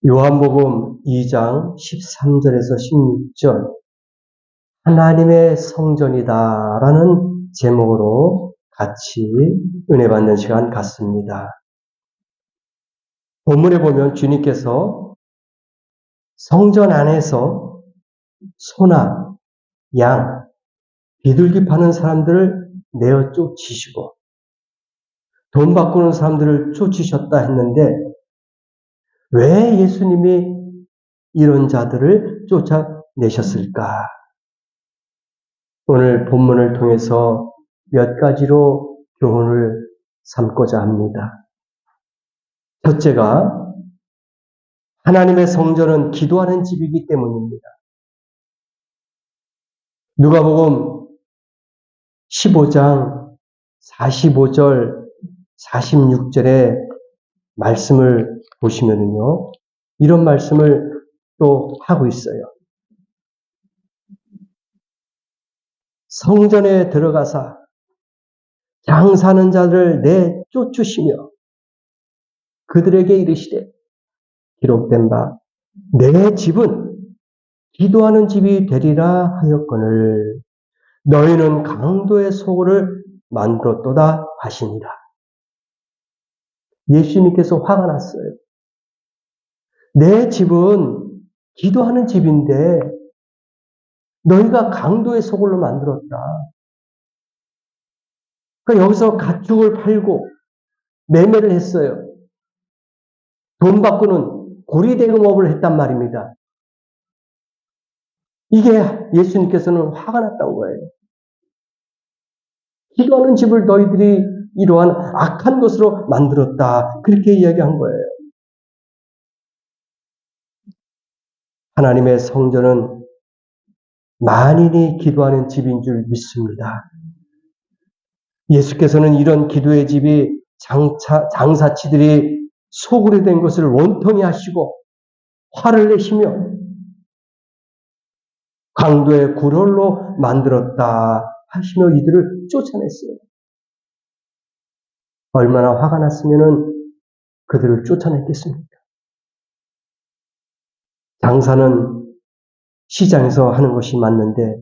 요한복음 2장 13절에서 16절 하나님의 성전이다라는 제목으로 같이 은혜 받는 시간 갖습니다. 본문에 보면 주님께서 성전 안에서 소나 양, 비둘기 파는 사람들을 내어 쫓으시고 돈 바꾸는 사람들을 쫓으셨다 했는데 왜 예수님이 이런 자들을 쫓아내셨을까? 오늘 본문을 통해서 몇 가지로 교훈을 삼고자 합니다. 첫째가 하나님의 성전은 기도하는 집이기 때문입니다. 누가복음 15장 45절, 46절의 말씀을 보시면은요, 이런 말씀을 또 하고 있어요. 성전에 들어가사 장사하는 자들을 내쫓으시며 그들에게 이르시되 기록된 바 내 집은 기도하는 집이 되리라 하였거늘 너희는 강도의 소굴을 만들었도다 하시니라. 예수님께서 화가 났어요. 내 집은 기도하는 집인데 너희가 강도의 소굴로 만들었다. 그러니까 여기서 가축을 팔고 매매를 했어요. 돈 바꾸는 고리대금업을 했단 말입니다. 이게 예수님께서는 화가 났던 거예요. 기도하는 집을 너희들이 이러한 악한 것으로 만들었다. 그렇게 이야기한 거예요. 하나님의 성전은 만인이 기도하는 집인 줄 믿습니다. 예수께서는 이런 기도의 집이 장사치들이 소굴이 된 것을 원통히 하시고 화를 내시며 강도의 굴홀로 만들었다 하시며 이들을 쫓아냈어요. 얼마나 화가 났으면 그들을 쫓아냈겠습니까? 장사는 시장에서 하는 것이 맞는데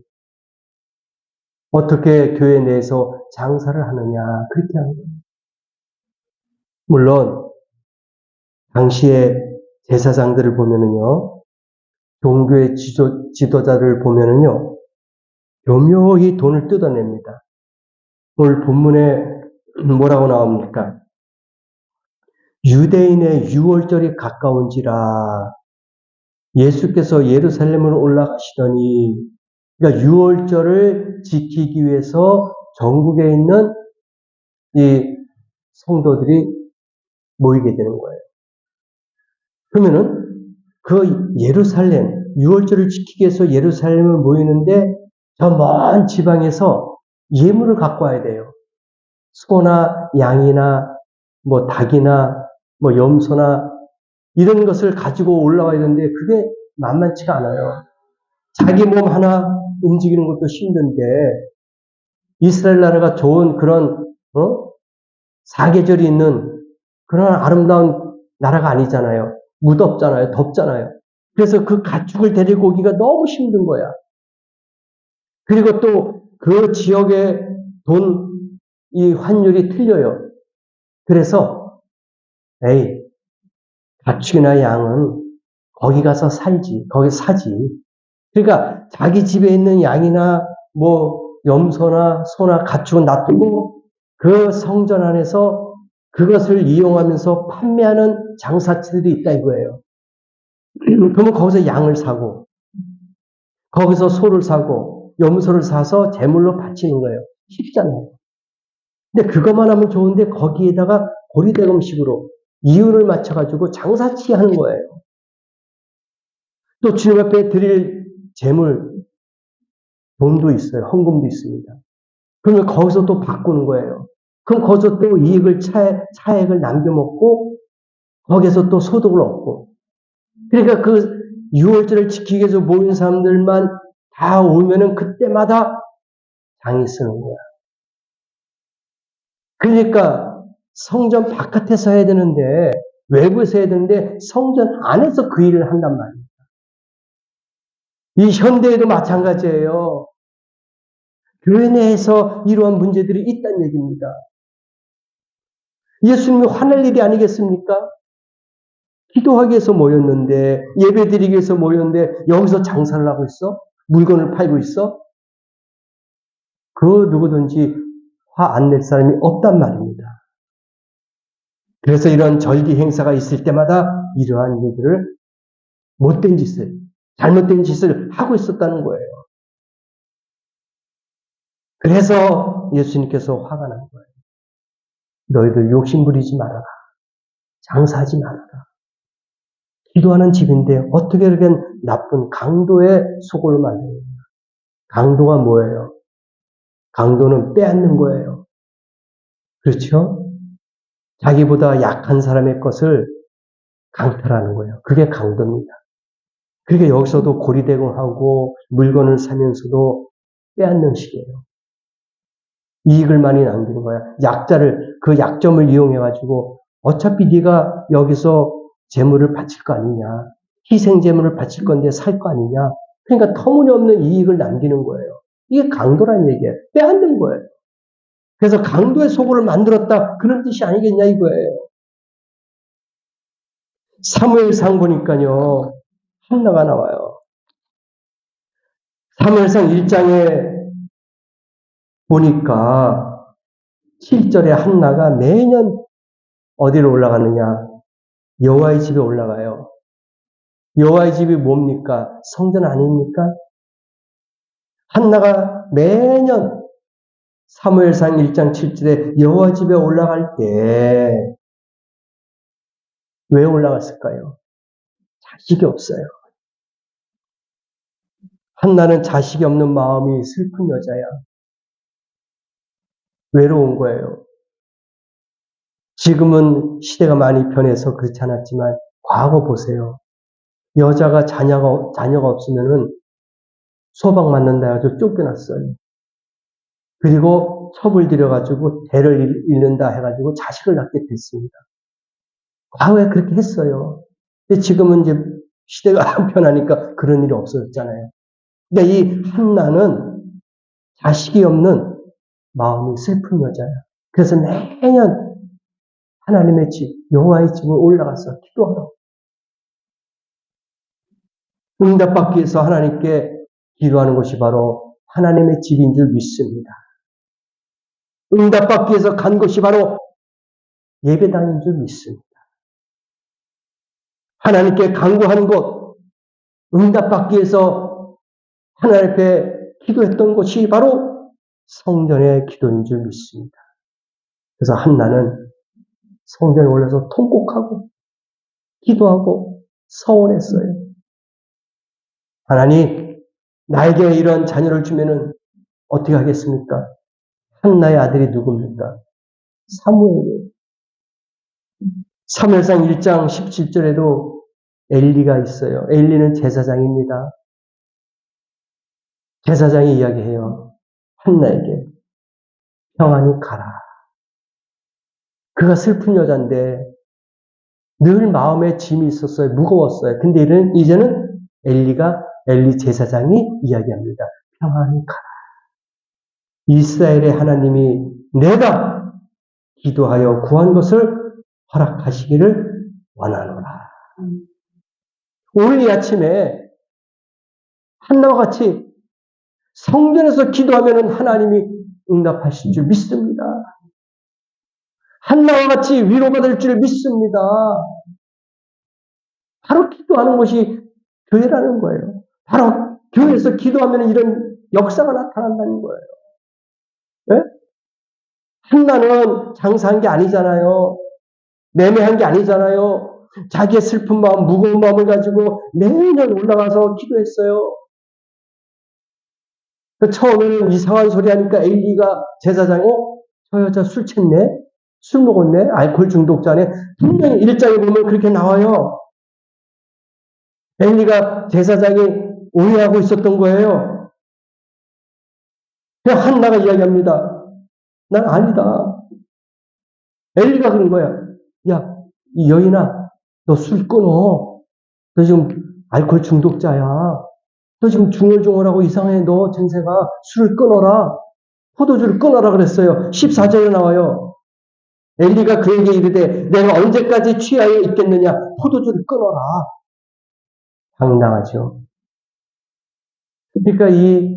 어떻게 교회 내에서 장사를 하느냐 그렇게 하는 거예요. 물론 당시의 제사장들을 보면은요, 종교의 지도자를 보면은요, 교묘히 돈을 뜯어냅니다. 오늘 본문에 뭐라고 나옵니까? 유대인의 유월절이 가까운지라 예수께서 예루살렘으로 올라가시더니 그러니까 유월절을 지키기 위해서 전국에 있는 이 성도들이 모이게 되는 거예요. 그러면은 그 예루살렘 유월절을 지키기 위해서 예루살렘을 모이는데 저 먼 지방에서 예물을 갖고 와야 돼요. 소나 양이나 뭐 닭이나 뭐 염소나 이런 것을 가지고 올라와야 되는데 그게 만만치가 않아요. 자기 몸 하나 움직이는 것도 힘든데 이스라엘 나라가 좋은 그런 사계절이 있는 그런 아름다운 나라가 아니잖아요. 무덥잖아요. 덥잖아요. 그래서 그 가축을 데리고 오기가 너무 힘든 거야. 그리고 또 그 지역의 이 환율이 틀려요. 그래서 가축이나 양은 거기 가서 살지. 거기서 사지. 그러니까 자기 집에 있는 양이나 뭐 염소나 소나 가축은 놔두고 그 성전 안에서 그것을 이용하면서 판매하는 장사치들이 있다 이거예요. 그러면 거기서 양을 사고 거기서 소를 사고 염소를 사서 제물로 바치는 거예요. 쉽잖아요. 근데 그것만 하면 좋은데 거기에다가 고리대금식으로 이윤을 맞춰가지고 장사치 하는 거예요. 또 주님 앞에 드릴 제물, 돈도 있어요. 헌금도 있습니다. 그러면 거기서 또 바꾸는 거예요. 그럼 거기서 또 이익을, 차액을 남겨먹고 거기서 또 소득을 얻고. 그러니까 그 6월절을 지키기 위해서 모인 사람들만 다 오면은 그때마다 장이 쓰는 거야. 그러니까 성전 바깥에서 해야 되는데 외부에서 해야 되는데 성전 안에서 그 일을 한단 말이에요. 이 현대에도 마찬가지예요. 교회 내에서 이러한 문제들이 있다는 얘기입니다. 예수님이 화낼 일이 아니겠습니까? 기도하기 위해서 모였는데, 예배드리기 위해서 모였는데 여기서 장사를 하고 있어? 물건을 팔고 있어? 그 누구든지 화 안 낼 사람이 없단 말입니다. 그래서 이런 절기 행사가 있을 때마다 이러한 일들을 못된 짓을, 잘못된 짓을 하고 있었다는 거예요. 그래서 예수님께서 화가 난 거예요. 너희들 욕심 부리지 말아라. 장사하지 말아라. 기도하는 집인데 어떻게 이렇게 나쁜 강도의 속을 만드느냐. 강도가 뭐예요? 강도는 빼앗는 거예요. 그렇죠? 자기보다 약한 사람의 것을 강탈하는 거예요. 그게 강도입니다. 그게 여기서도 고리대공하고 물건을 사면서도 빼앗는 식이에요. 이익을 많이 남기는 거야. 그 약점을 이용해가지고 어차피 네가 여기서 재물을 바칠 거 아니냐. 희생 재물을 바칠 건데 살 거 아니냐. 그러니까 터무니없는 이익을 남기는 거예요. 이게 강도라는 얘기예요. 빼앗는 거예요. 그래서 강도의 소굴을 만들었다. 그런 뜻이 아니겠냐 이거예요. 사무엘상 보니까요. 한나가 나와요. 사무엘상 1장에 보니까 7절에 한나가 매년 어디로 올라가느냐? 여호와의 집에 올라가요. 여호와의 집이 뭡니까? 성전 아닙니까? 한나가 매년 사무엘상 1장 7절에 여호와 집에 올라갈 때 왜 올라갔을까요? 자식이 없어요. 한나는 자식이 없는 마음이 슬픈 여자야. 외로운 거예요. 지금은 시대가 많이 변해서 그렇지 않았지만 과거 보세요. 여자가 자녀가 없으면은 소방 맞는다 해가지고 쫓겨났어요. 그리고 첩을 들여가지고 대를 잃는다 해가지고 자식을 낳게 됐습니다. 과거에 그렇게 했어요. 근데 지금은 이제 시대가 변하니까 그런 일이 없어졌잖아요. 근데 이 한나는 자식이 없는 마음이 슬픈 여자야. 그래서 매년 하나님의 집, 여호와의 집을 올라가서 기도하러 응답받기 위해서 하나님께 기도하는 것이 바로 하나님의 집인 줄 믿습니다. 응답받기 위해서 간 것이 바로 예배당인 줄 믿습니다. 하나님께 간구하는 것, 응답받기 위해서 하나님 앞에 기도했던 것이 바로 성전의 기도인 줄 믿습니다. 그래서 한나는 성전에 올라서 통곡하고 기도하고 서원했어요. 하나님, 나에게 이런 자녀를 주면은 어떻게 하겠습니까? 한나의 아들이 누굽니까? 사무엘이에요. 사무엘상 1장 17절에도 엘리가 있어요. 엘리는 제사장입니다. 제사장이 이야기해요. 한나에게 평안히 가라. 그가 슬픈 여잔데 늘 마음에 짐이 있었어요. 무거웠어요. 근데 이제는 엘리 제사장이 이야기합니다. 평안히 가라. 이스라엘의 하나님이 내가 기도하여 구한 것을 허락하시기를 원하노라. 오늘 이 아침에 한나와 같이 성전에서 기도하면 하나님이 응답하실 줄 믿습니다. 한나와 같이 위로받을 줄 믿습니다. 바로 기도하는 것이 교회라는 거예요. 바로 교회에서 기도하면 이런 역사가 나타난다는 거예요. 네? 한나는 장사한 게 아니잖아요. 매매한 게 아니잖아요. 자기의 슬픈 마음, 무거운 마음을 가지고 매년 올라가서 기도했어요. 처음에는 이상한 소리 하니까 엘리가 제사장이 저 여자 술 챘네? 술 먹었네? 알코올 중독자네? 분명히 1장에 보면 그렇게 나와요. 엘리가 제사장이 오해하고 있었던 거예요. 그냥 한나가 이야기합니다. 난 아니다. 엘리가 그런 거야. 야, 이 여인아, 너 술 끊어. 너 지금 알코올 중독자야. 너 지금 중얼중얼하고 이상해. 너 증세가 술을 끊어라. 포도주를 끊어라 그랬어요. 14절에 나와요. 엘리가 그에게 이르되 내가 언제까지 취하여 있겠느냐. 포도주를 끊어라. 당당하죠. 그러니까 이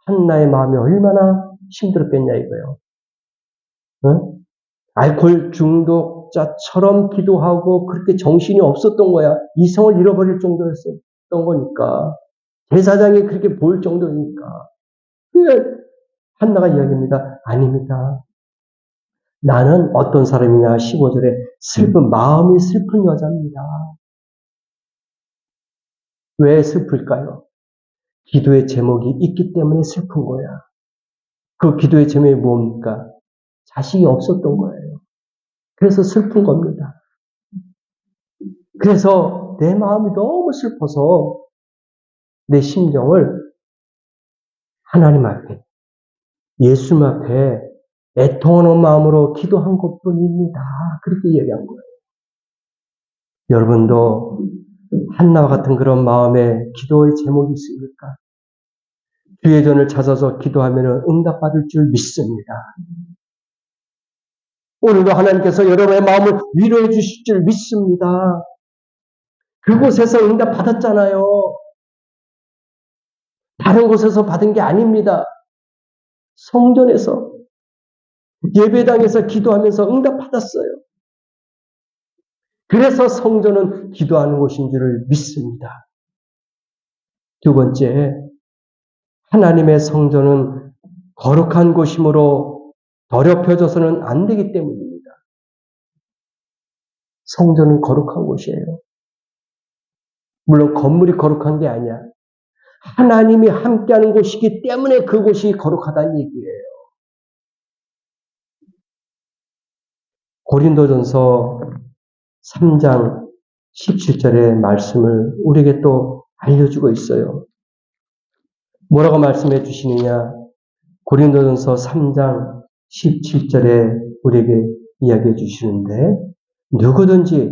한나의 마음이 얼마나 힘들었겠냐 이거예요. 응? 알코올 중독자처럼 기도하고 그렇게 정신이 없었던 거야. 이성을 잃어버릴 정도였었던 거니까. 제사장이 그렇게 볼 정도니까. 그러니까 한나가 이야기합니다. 아닙니다. 나는 어떤 사람이냐 15절에 슬픈 마음이 슬픈 여자입니다. 왜 슬플까요? 기도의 제목이 있기 때문에 슬픈 거야. 그 기도의 제목이 뭡니까? 자식이 없었던 거예요. 그래서 슬픈 겁니다. 그래서 내 마음이 너무 슬퍼서 내 심정을 하나님 앞에, 예수님 앞에 애통하는 마음으로 기도한 것뿐입니다. 그렇게 이야기한 거예요. 여러분도 한나와 같은 그런 마음에 기도의 제목이 있습니까? 주의 전을 찾아서 기도하면 응답받을 줄 믿습니다. 오늘도 하나님께서 여러분의 마음을 위로해 주실 줄 믿습니다. 그곳에서 응답 받았잖아요. 다른 곳에서 받은 게 아닙니다. 성전에서, 예배당에서 기도하면서 응답 받았어요. 그래서 성전은 기도하는 곳인 줄을 믿습니다. 두 번째, 하나님의 성전은 거룩한 곳이므로 더럽혀져서는 안 되기 때문입니다. 성전은 거룩한 곳이에요. 물론 건물이 거룩한 게 아니야. 하나님이 함께하는 곳이기 때문에 그곳이 거룩하다는 얘기예요. 고린도전서 3장 17절의 말씀을 우리에게 또 알려주고 있어요. 뭐라고 말씀해 주시느냐? 고린도전서 3장 17절에 우리에게 이야기해 주시는데 누구든지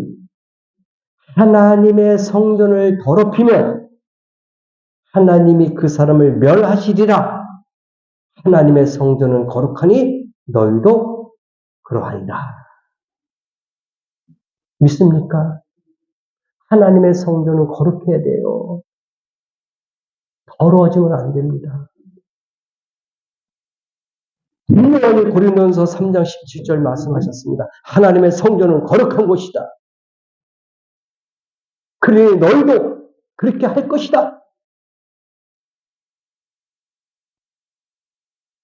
하나님의 성전을 더럽히면 하나님이 그 사람을 멸하시리라. 하나님의 성전은 거룩하니 너희도 그러하리라. 믿습니까? 하나님의 성전은 거룩해야 돼요. 더러워지면 안 됩니다. 분명히 고린도전서 3장 17절 말씀하셨습니다. 하나님의 성전은 거룩한 곳이다. 그러니 너희도 그렇게 할 것이다.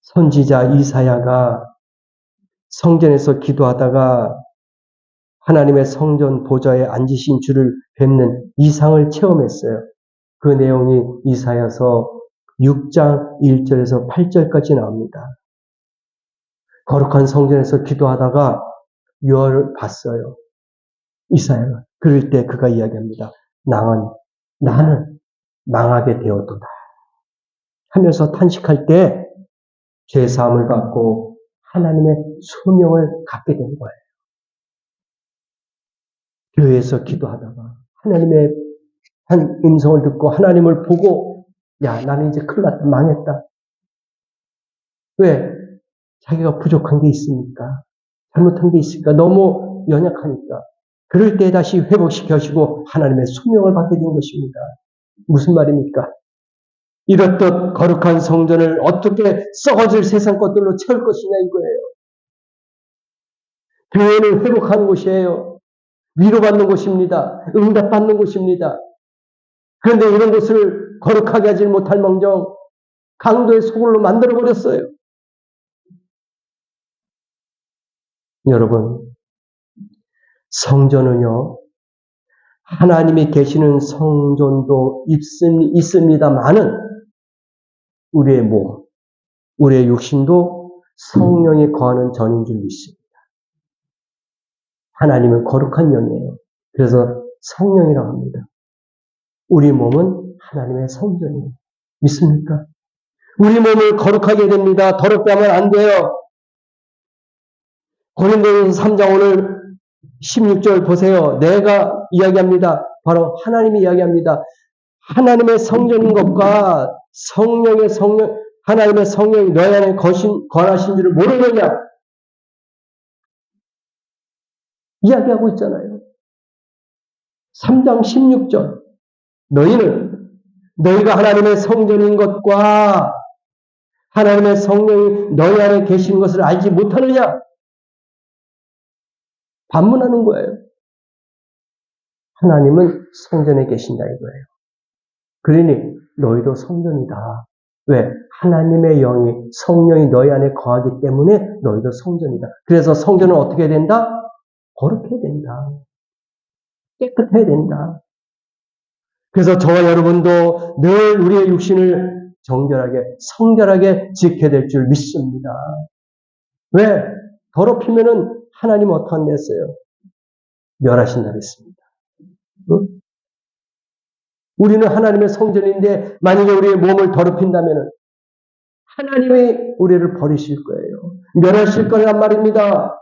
선지자 이사야가 성전에서 기도하다가 하나님의 성전 보좌에 앉으신 주를 뵙는 이상을 체험했어요. 그 내용이 이사야서 6장 1절에서 8절까지 나옵니다. 거룩한 성전에서 기도하다가 유월을 봤어요. 이사야가. 그럴 때 그가 이야기합니다. 나는 망하게 되었도다. 하면서 탄식할 때 죄사함을 받고 하나님의 소명을 갖게 된 거예요. 교회에서 기도하다가 하나님의 한 음성을 듣고 하나님을 보고 야 나는 이제 큰일 났다. 망했다. 왜? 자기가 부족한 게 있으니까. 잘못한 게 있으니까. 너무 연약하니까. 그럴 때 다시 회복시켜주고 하나님의 소명을 받게 된 것입니다. 무슨 말입니까? 이렇듯 거룩한 성전을 어떻게 썩어질 세상 것들로 채울 것이냐 이거예요. 교회는 회복하는 곳이에요. 위로받는 곳입니다. 응답받는 곳입니다. 그런데 이런 곳을 거룩하게 하지 못할 망정 강도의 소굴로 만들어버렸어요. 여러분, 성전은요, 하나님이 계시는 성전도 있습니다만은 우리의 몸, 우리의 육신도 성령이 거하는 전인 줄 믿습니다. 하나님은 거룩한 영이에요. 그래서 성령이라고 합니다. 우리 몸은 하나님의 성전이에요. 믿습니까? 우리 몸을 거룩하게 됩니다. 더럽게 하면 안 돼요. 고린도전서 3장 오늘 16절 보세요. 내가 이야기합니다. 바로 하나님이 이야기합니다. 하나님의 성전인 것과 하나님의 성령이 너희 안에 거하신 줄을 모르느냐? 이야기하고 있잖아요. 3장 16절. 너희가 하나님의 성전인 것과 하나님의 성령이 너희 안에 계신 것을 알지 못하느냐? 반문하는 거예요. 하나님은 성전에 계신다 이거예요. 그러니 너희도 성전이다. 왜? 하나님의 성령이 너희 안에 거하기 때문에 너희도 성전이다. 그래서 성전은 어떻게 된다? 거룩해야 된다. 깨끗해야 된다. 그래서 저와 여러분도 늘 우리의 육신을 성결하게 지켜야 될 줄 믿습니다. 왜? 더럽히면은 하나님 어떡한다 했어요? 멸하신다 그랬습니다. 응? 우리는 하나님의 성전인데 만약에 우리의 몸을 더럽힌다면 하나님이 우리를 버리실 거예요. 멸하실 거란 말입니다.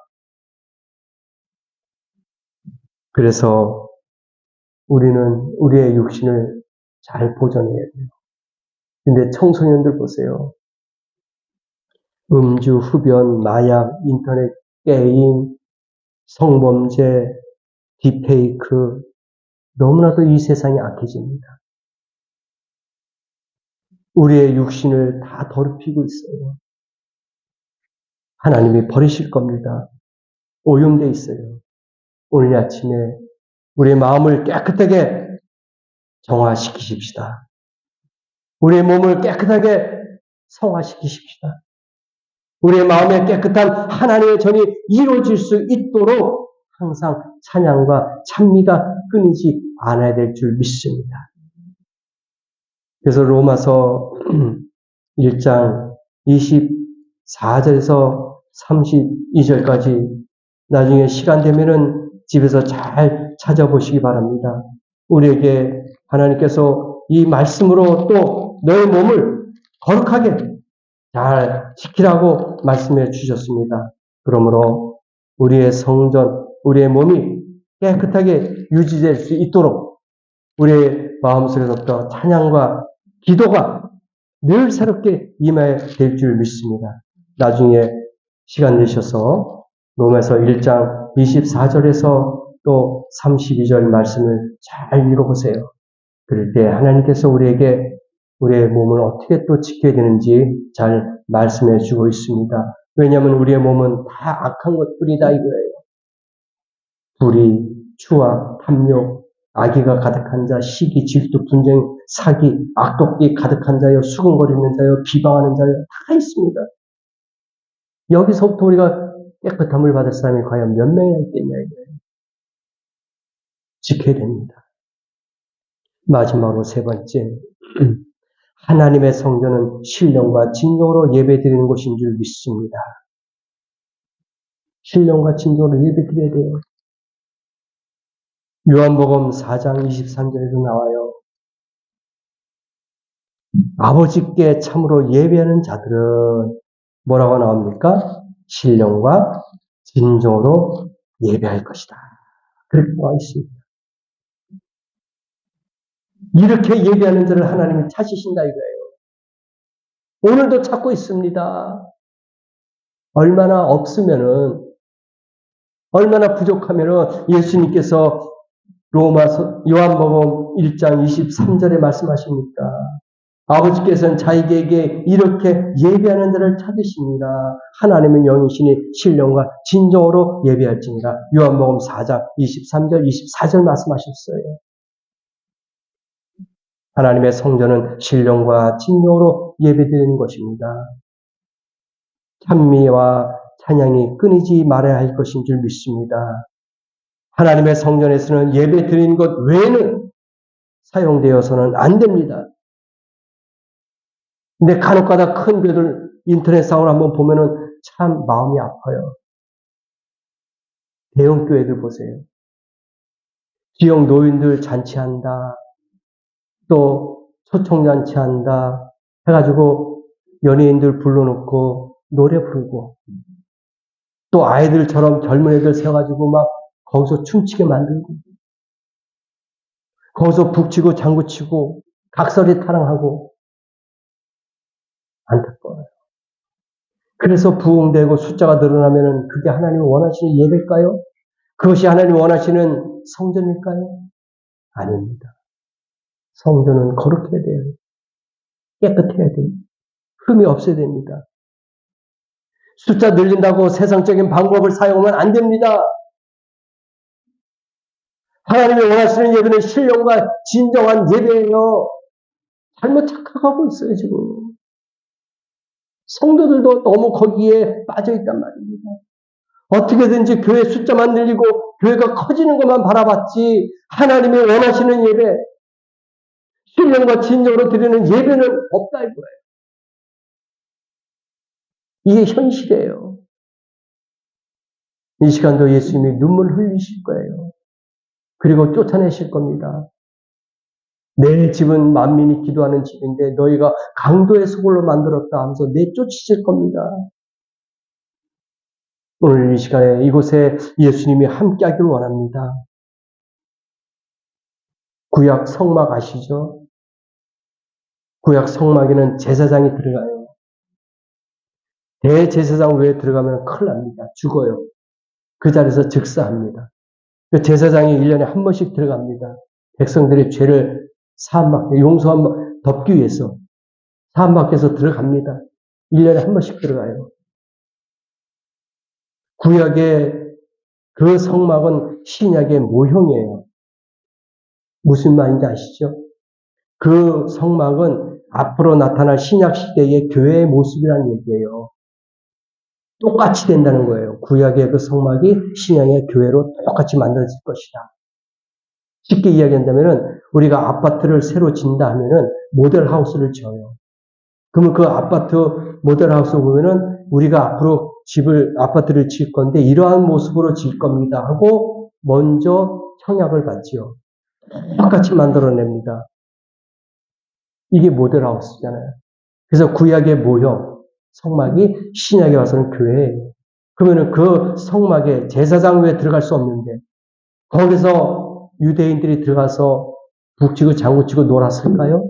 그래서 우리는 우리의 육신을 잘 보존해야 돼요. 근데 청소년들 보세요. 음주, 흡연, 마약, 인터넷, 게임, 성범죄, 딥페이크, 너무나도 이 세상이 악해집니다. 우리의 육신을 다 더럽히고 있어요. 하나님이 버리실 겁니다. 오염되어 있어요. 오늘 아침에 우리의 마음을 깨끗하게 정화시키십시다. 우리의 몸을 깨끗하게 성화시키십시다. 우리의 마음에 깨끗한 하나님의 전이 이루어질 수 있도록 항상 찬양과 찬미가 끊이지 않아야 될 줄 믿습니다. 그래서 로마서 1장 24절에서 32절까지 나중에 시간 되면은 집에서 잘 찾아보시기 바랍니다. 우리에게 하나님께서 이 말씀으로 또 너의 몸을 거룩하게 잘 지키라고 말씀해 주셨습니다. 그러므로 우리의 성전, 우리의 몸이 깨끗하게 유지될 수 있도록 우리의 마음속에서부터 찬양과 기도가 늘 새롭게 임해야 될 줄 믿습니다. 나중에 시간 내셔서 로마서 1장 24절에서 또 32절 말씀을 잘 읽어보세요. 그럴 때 하나님께서 우리에게 우리의 몸을 어떻게 또 지켜야 되는지 잘 말씀해 주고 있습니다. 왜냐하면 우리의 몸은 다 악한 것뿐이다 이거예요. 불의, 추악, 탐욕, 악의가 가득한 자, 시기, 질투, 분쟁, 사기, 악독이 가득한 자여, 수군거리는 자여, 비방하는 자여 다 있습니다. 여기서부터 우리가 깨끗함을 받을 사람이 과연 몇 명이나 있겠냐 이거예요. 지켜야 됩니다. 마지막으로 세 번째, 하나님의 성전은 신령과 진정으로 예배드리는 곳인 줄 믿습니다. 신령과 진정으로 예배드려야 돼요. 요한복음 4장 23절에도 나와요. 아버지께 참으로 예배하는 자들은 뭐라고 나옵니까? 신령과 진정으로 예배할 것이다. 그렇게 나와 있습니다. 이렇게 예배하는 자를 하나님이 찾으신다 이거예요. 오늘도 찾고 있습니다. 얼마나 없으면은, 얼마나 부족하면은 예수님께서 요한복음 1장 23절에 말씀하십니까? 아버지께서는 자기에게 이렇게 예배하는 자를 찾으십니다. 하나님은 영이시니 신령과 진정으로 예배할지니라. 요한복음 4장 23절, 24절 말씀하셨어요. 하나님의 성전은 신령과 진정으로 예배드리는 것입니다. 찬미와 찬양이 끊이지 말아야 할 것인 줄 믿습니다. 하나님의 성전에서는 예배 드리는 것 외에는 사용되어서는 안 됩니다. 근데 간혹가다 큰 교회들 인터넷상으로 한번 보면은 참 마음이 아파요. 대형 교회들 보세요. 지역 노인들 잔치한다. 또 초청잔치한다. 해가지고 연예인들 불러놓고 노래 부르고 또 아이들처럼 젊은 애들 세워가지고 막 거기서 춤추게 만들고, 거기서 북치고 장구치고 각설이 타령하고 안타까워요. 그래서 부흥되고 숫자가 늘어나면은 그게 하나님이 원하시는 예배일까요? 그것이 하나님이 원하시는 성전일까요? 아닙니다. 성전은 거룩해야 돼요. 깨끗해야 돼요. 흠이 없어야 됩니다. 숫자 늘린다고 세상적인 방법을 사용하면 안 됩니다. 하나님이 원하시는 예배는 신령과 진정한 예배예요. 잘못 착각하고 있어요, 지금. 성도들도 너무 거기에 빠져 있단 말입니다. 어떻게든지 교회 숫자만 늘리고 교회가 커지는 것만 바라봤지 하나님이 원하시는 예배, 신령과 진정으로 드리는 예배는 없다 이거예요. 이게 현실이에요. 이 시간도 예수님이 눈물 흘리실 거예요. 그리고 쫓아내실 겁니다. 내 집은 만민이 기도하는 집인데 너희가 강도의 소굴로 만들었다 하면서 내쫓으실 겁니다. 오늘 이 시간에 이곳에 예수님이 함께하기를 원합니다. 구약 성막 아시죠? 구약 성막에는 제사장이 들어가요. 대제사장 외에 들어가면 큰일 납니다. 죽어요. 그 자리에서 즉사합니다. 그 제사장이 1년에 한 번씩 들어갑니다. 백성들의 죄를 용서한 덮기 위해서 사함받게서 들어갑니다. 1년에 한 번씩 들어가요. 구약의 그 성막은 신약의 모형이에요. 무슨 말인지 아시죠? 그 성막은 앞으로 나타날 신약 시대의 교회의 모습이라는 얘기예요. 똑같이 된다는 거예요. 구약의 그 성막이 신약의 교회로 똑같이 만들어질 것이다. 쉽게 이야기한다면은 우리가 아파트를 새로 짓는다 하면은 모델하우스를 지어요. 그러면 그 아파트 모델하우스 보면은 우리가 앞으로 아파트를 지을 건데 이러한 모습으로 지을 겁니다 하고 먼저 청약을 받지요. 똑같이 만들어냅니다. 이게 모델하우스잖아요. 그래서 구약의 모형, 성막이 신약에 와서는 교회예요. 그러면은 그 성막에 제사장 외에 들어갈 수 없는데 거기서 유대인들이 들어가서 북치고 장구치고 놀았을까요?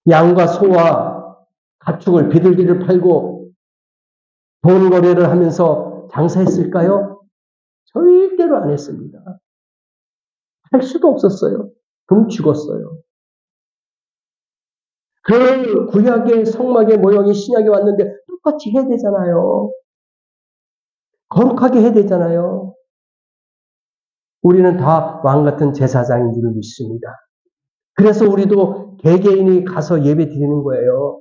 양과 소와 가축을 비둘기를 팔고 돈 거래를 하면서 장사했을까요? 절대로 안 했습니다. 할 수도 없었어요. 그럼 죽었어요. 그 구약의 성막의 모형이 신약에 왔는데 똑같이 해야 되잖아요. 거룩하게 해야 되잖아요. 우리는 다 왕같은 제사장인 줄 믿습니다. 그래서 우리도 개개인이 가서 예배 드리는 거예요.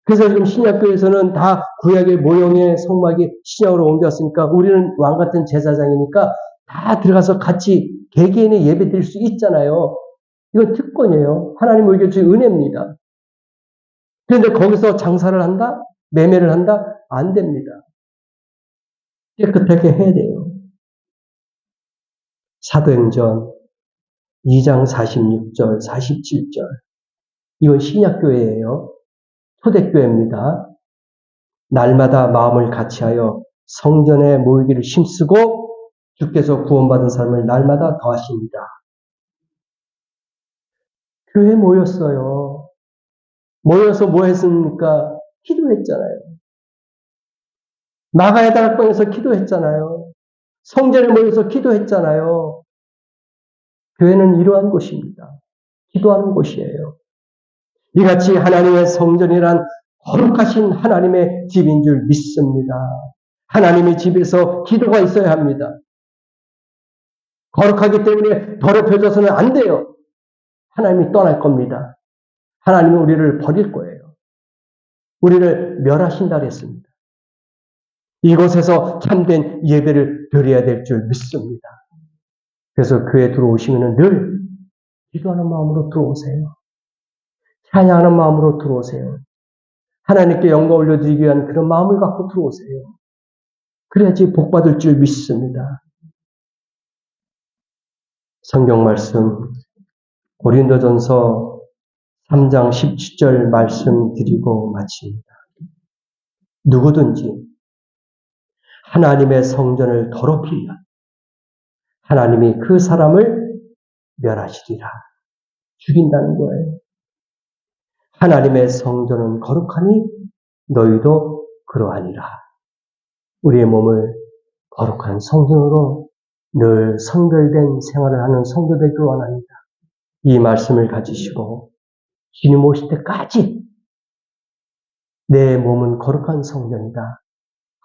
그래서 지금 신약교에서는 다 구약의 모형의 성막이 신약으로 옮겼으니까 우리는 왕같은 제사장이니까 다 들어가서 같이 개개인의 예배 드릴 수 있잖아요. 이건 특권이에요. 하나님 우리에게 주신 은혜입니다. 그런데 거기서 장사를 한다? 매매를 한다? 안 됩니다. 깨끗하게 해야 돼요. 사도행전 2장 46절, 47절. 이건 신약교회예요. 초대교회입니다. 날마다 마음을 같이하여 성전에 모이기를 힘쓰고 주께서 구원받은 사람을 날마다 더하십니다. 교회 모였어요. 모여서 뭐 했습니까? 기도했잖아요. 나가야 다락방에서 기도했잖아요. 성전에 모여서 기도했잖아요. 교회는 이러한 곳입니다. 기도하는 곳이에요. 이같이 하나님의 성전이란 거룩하신 하나님의 집인 줄 믿습니다. 하나님의 집에서 기도가 있어야 합니다. 거룩하기 때문에 더럽혀져서는 안 돼요. 하나님이 떠날 겁니다. 하나님은 우리를 버릴 거예요. 우리를 멸하신다 그랬습니다. 이곳에서 참된 예배를 드려야 될 줄 믿습니다. 그래서 교회에 들어오시면 늘 기도하는 마음으로 들어오세요. 찬양하는 마음으로 들어오세요. 하나님께 영광 올려드리기 위한 그런 마음을 갖고 들어오세요. 그래야지 복받을 줄 믿습니다. 성경 말씀 고린도전서 3장 17절 말씀 드리고 마칩니다. 누구든지 하나님의 성전을 더럽히면 하나님이 그 사람을 멸하시리라. 죽인다는 거예요. 하나님의 성전은 거룩하니 너희도 그러하니라. 우리의 몸을 거룩한 성전으로 늘 성별된 생활을 하는 성도 되기 원합니다. 이 말씀을 가지시고 주님 오실 때까지 내 몸은 거룩한 성전이다.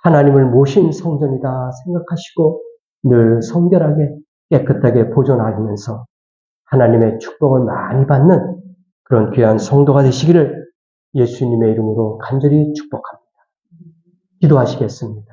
하나님을 모신 성전이다 생각하시고 늘 성결하게 깨끗하게 보존하면서 하나님의 축복을 많이 받는 그런 귀한 성도가 되시기를 예수님의 이름으로 간절히 축복합니다. 기도하시겠습니다.